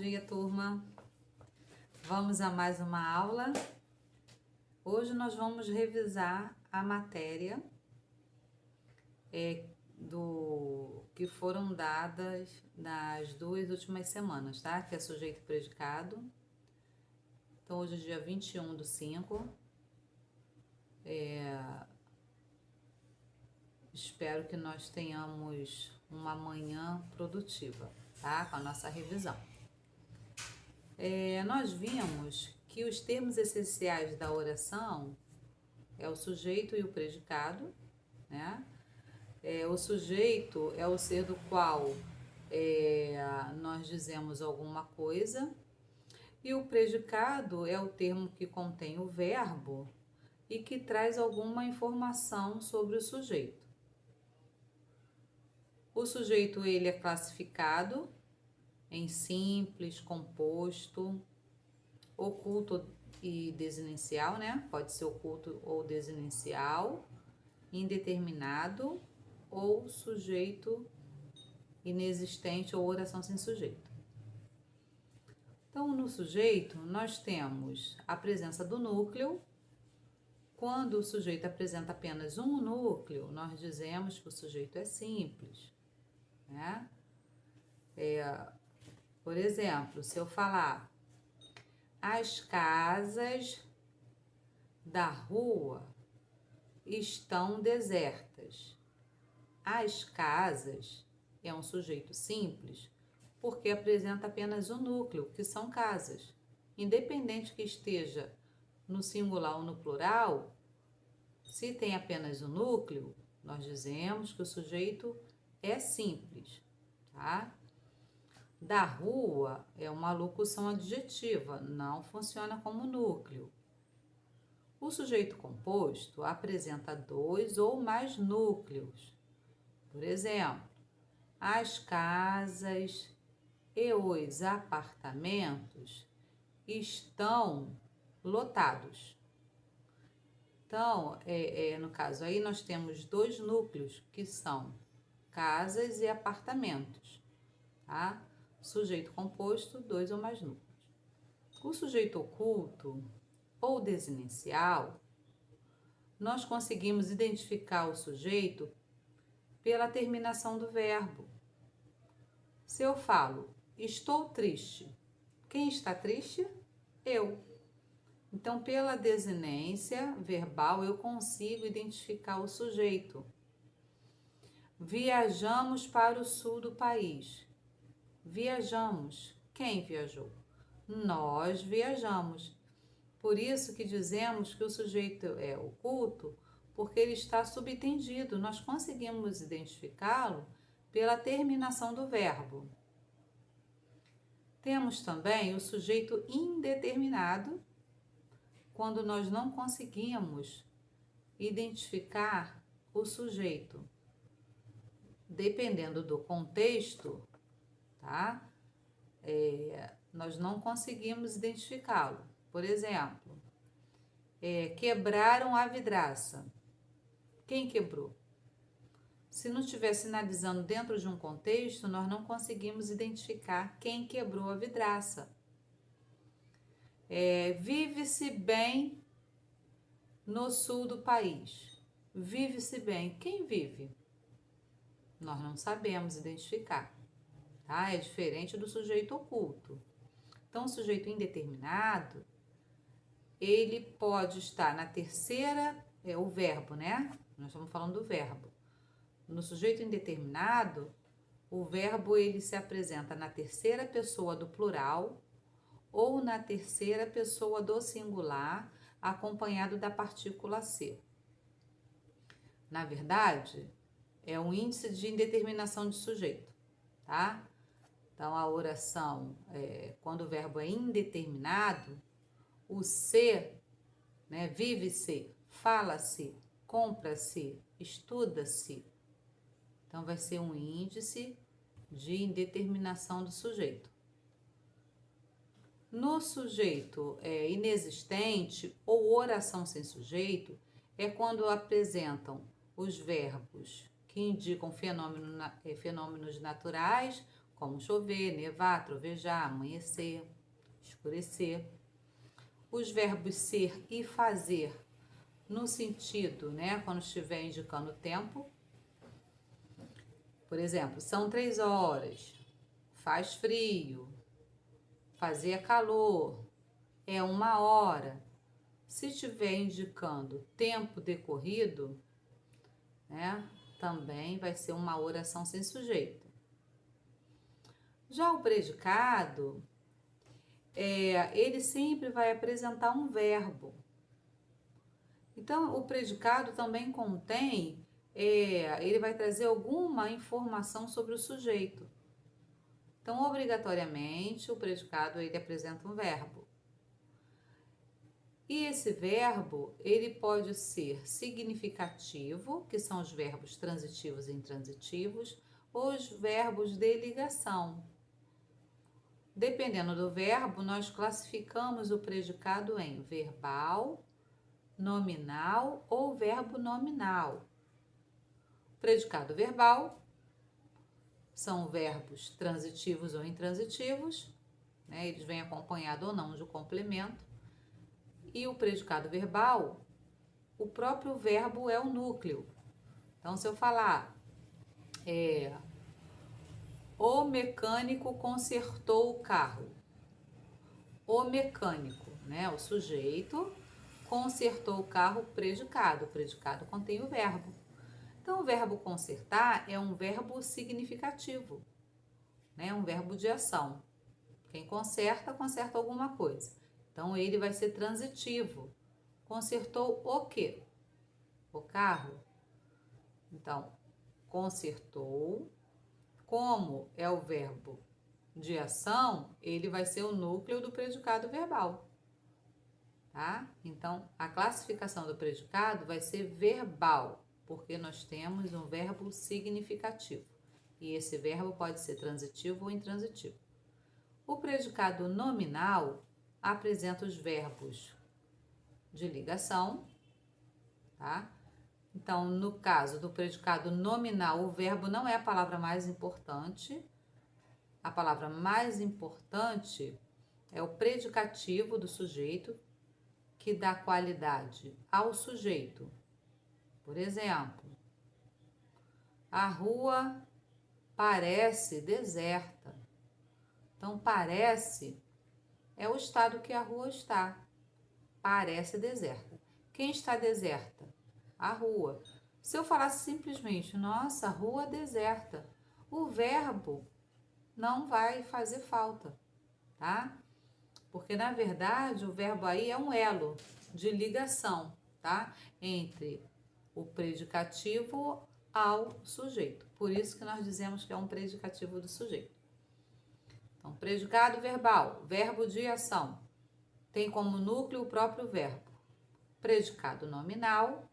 dia, turma! Vamos a mais uma aula. Hoje nós vamos revisar a matéria do que foram dadas nas 2 últimas semanas, tá? Que é sujeito e predicado. Então, hoje é dia 21/5. Espero que nós tenhamos uma manhã produtiva, tá? Com a nossa revisão. Nós vimos que os termos essenciais da oração é o sujeito e o predicado, né? O sujeito é o ser do qual nós dizemos alguma coisa, e o predicado é o termo que contém o verbo e que traz alguma informação sobre o sujeito. O sujeito ele é classificado em simples, composto, oculto e desinencial, né? Pode ser oculto ou desinencial, indeterminado ou sujeito inexistente ou oração sem sujeito. Então, no sujeito, nós temos a presença do núcleo. Quando o sujeito apresenta apenas um núcleo, nós dizemos que o sujeito é simples, né? Por exemplo, se eu falar as casas da rua estão desertas. As casas é um sujeito simples porque apresenta apenas um núcleo, que são casas. Independente que esteja no singular ou no plural, se tem apenas um núcleo, nós dizemos que o sujeito é simples, tá? Da rua é uma locução adjetiva, não funciona como núcleo. O sujeito composto apresenta 2 ou mais núcleos. Por exemplo, as casas e os apartamentos estão lotados. Então, no caso aí, nós temos 2 núcleos, que são casas e apartamentos, tá? Sujeito composto, 2 ou mais núcleos. O sujeito oculto ou desinencial, nós conseguimos identificar o sujeito pela terminação do verbo. Se eu falo, estou triste, quem está triste? Eu. Então, pela desinência verbal, eu consigo identificar o sujeito. Viajamos para o sul do país. Viajamos. Quem viajou? Nós viajamos. Por isso que dizemos que o sujeito é oculto, porque ele está subentendido. Nós conseguimos identificá-lo pela terminação do verbo. Temos também o sujeito indeterminado, quando nós não conseguimos identificar o sujeito. Dependendo do contexto, tá? Nós não conseguimos identificá-lo. Por exemplo, quebraram a vidraça. Quem quebrou? Se não estiver sinalizando dentro de um contexto, nós não conseguimos identificar quem quebrou a vidraça. Vive-se bem no sul do país. Vive-se bem. Quem vive? Nós não sabemos identificar, tá? É diferente do sujeito oculto. Então, o sujeito indeterminado, ele pode estar na terceira, o verbo, né? Nós estamos falando do verbo. No sujeito indeterminado, o verbo ele se apresenta na terceira pessoa do plural ou na terceira pessoa do singular, acompanhado da partícula ser. Na verdade, é um índice de indeterminação de sujeito, tá? Então, a oração, quando o verbo é indeterminado, o ser, né, vive-se, fala-se, compra-se, estuda-se. Então, vai ser um índice de indeterminação do sujeito. No sujeito inexistente ou oração sem sujeito, é quando apresentam os verbos que indicam fenômenos naturais, como chover, nevar, trovejar, amanhecer, escurecer. Os verbos ser e fazer, no sentido, né, quando estiver indicando tempo. Por exemplo, são 3 horas, faz frio, fazia calor, é 1 hora. Se estiver indicando tempo decorrido, né, também vai ser uma oração sem sujeito. Já o predicado, ele sempre vai apresentar um verbo. Então, o predicado também contém, ele vai trazer alguma informação sobre o sujeito. Então, obrigatoriamente, o predicado, ele apresenta um verbo. E esse verbo, ele pode ser significativo, que são os verbos transitivos e intransitivos, ou os verbos de ligação. Dependendo do verbo, nós classificamos o predicado em verbal, nominal ou verbo nominal. Predicado verbal são verbos transitivos ou intransitivos, né? Eles vêm acompanhados ou não de um complemento. E o predicado verbal, o próprio verbo é o núcleo. Então, se eu falar, o mecânico consertou o carro. O mecânico, né? O sujeito consertou o carro, predicado. O predicado contém o verbo. Então, o verbo consertar é um verbo significativo, né? Um verbo de ação. Quem conserta, conserta alguma coisa. Então, ele vai ser transitivo. Consertou o quê? O carro. Então, consertou. Como é o verbo de ação, ele vai ser o núcleo do predicado verbal. Tá? Então, a classificação do predicado vai ser verbal, porque nós temos um verbo significativo. E esse verbo pode ser transitivo ou intransitivo. O predicado nominal apresenta os verbos de ligação, tá? Então, no caso do predicado nominal, o verbo não é a palavra mais importante. A palavra mais importante é o predicativo do sujeito, que dá qualidade ao sujeito. Por exemplo, a rua parece deserta. Então, parece é o estado que a rua está. Parece deserta. Quem está deserta? A rua. Se eu falasse simplesmente, nossa, rua deserta, o verbo não vai fazer falta, tá? Porque, na verdade, o verbo aí é um elo de ligação, tá? Entre o predicativo ao sujeito. Por isso que nós dizemos que é um predicativo do sujeito. Então, predicado verbal, verbo de ação, tem como núcleo o próprio verbo. Predicado nominal,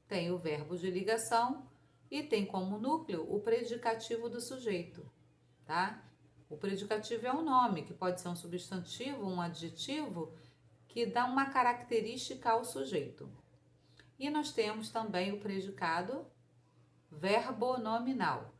tem o verbo de ligação e tem como núcleo o predicativo do sujeito, tá? O predicativo é um nome, que pode ser um substantivo, um adjetivo, que dá uma característica ao sujeito. E nós temos também o predicado verbo nominal.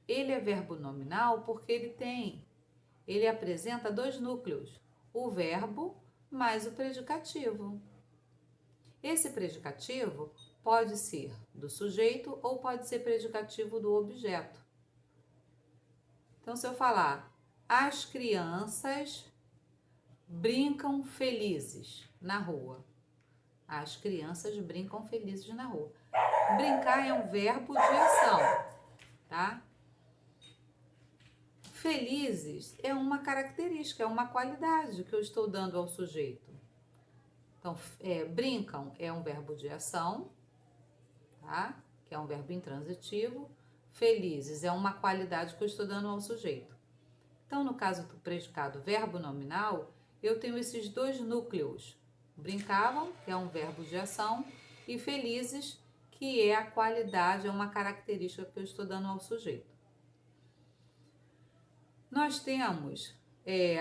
Ele é verbo nominal porque ele apresenta 2 núcleos, o verbo mais o predicativo. Esse predicativo pode ser do sujeito ou pode ser predicativo do objeto. Então, se eu falar, as crianças brincam felizes na rua. As crianças brincam felizes na rua. Brincar é um verbo de ação, tá? Felizes é uma característica, é uma qualidade que eu estou dando ao sujeito. Então, brincam é um verbo de ação, tá? Que é um verbo intransitivo. Felizes é uma qualidade que eu estou dando ao sujeito. Então, no caso do predicado verbo nominal, eu tenho esses 2 núcleos. Brincavam, que é um verbo de ação, e felizes, que é a qualidade, é uma característica que eu estou dando ao sujeito. Nós temos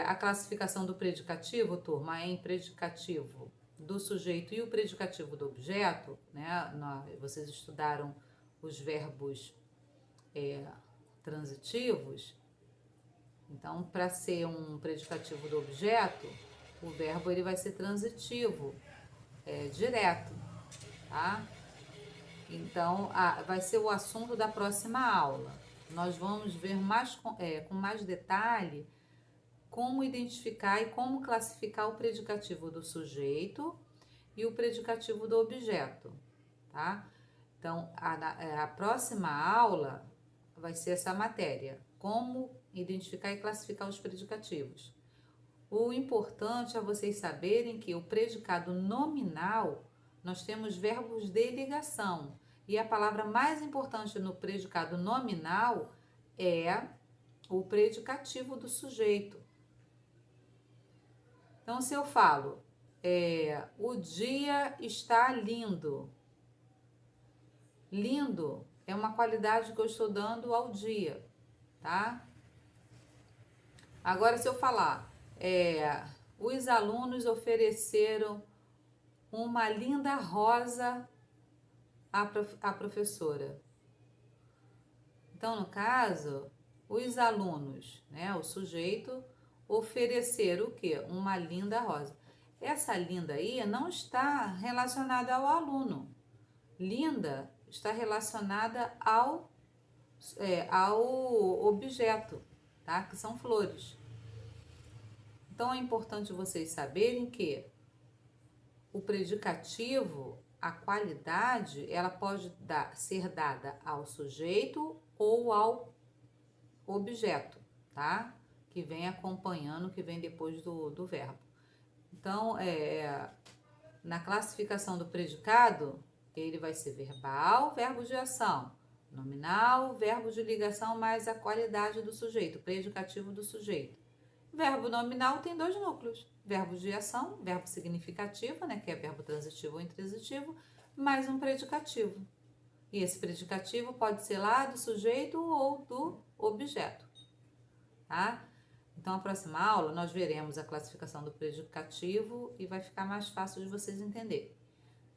a classificação do predicativo, turma, em predicativo do sujeito e o predicativo do objeto, né? Vocês estudaram os verbos transitivos, então, para ser um predicativo do objeto, o verbo ele vai ser transitivo, direto, tá? Então, vai ser o assunto da próxima aula. Nós vamos ver com mais detalhe como identificar e como classificar o predicativo do sujeito e o predicativo do objeto, tá? Então, a próxima aula vai ser essa matéria, como identificar e classificar os predicativos. O importante é vocês saberem que o predicado nominal, nós temos verbos de ligação, e a palavra mais importante no predicado nominal é o predicativo do sujeito. Então, se eu falo, o dia está lindo. Lindo é uma qualidade que eu estou dando ao dia, tá? Agora, se eu falar, os alunos ofereceram uma linda rosa à professora. Então, no caso, os alunos, né, o sujeito, ofereceram o quê? Uma linda rosa. Essa linda aí não está relacionada ao aluno. Linda está relacionada ao objeto, tá? Que são flores. Então, é importante vocês saberem que o predicativo, a qualidade, ela pode ser dada ao sujeito ou ao objeto, tá? Que vem acompanhando, que vem depois do verbo. Então, na classificação do predicado, ele vai ser verbal, verbo de ação, nominal, verbo de ligação mais a qualidade do sujeito, predicativo do sujeito. Verbo nominal tem 2 núcleos, verbo de ação, verbo significativo, né, que é verbo transitivo ou intransitivo, mais um predicativo. E esse predicativo pode ser lá do sujeito ou do objeto, tá? Então, na próxima aula, nós veremos a classificação do predicativo e vai ficar mais fácil de vocês entenderem.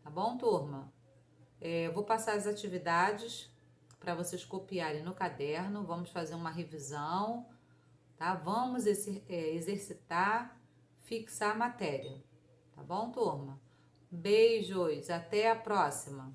Tá bom, turma? Eu vou passar as atividades para vocês copiarem no caderno, vamos fazer uma revisão, tá? Vamos exercitar, fixar a matéria. Tá bom, turma? Beijos, até a próxima!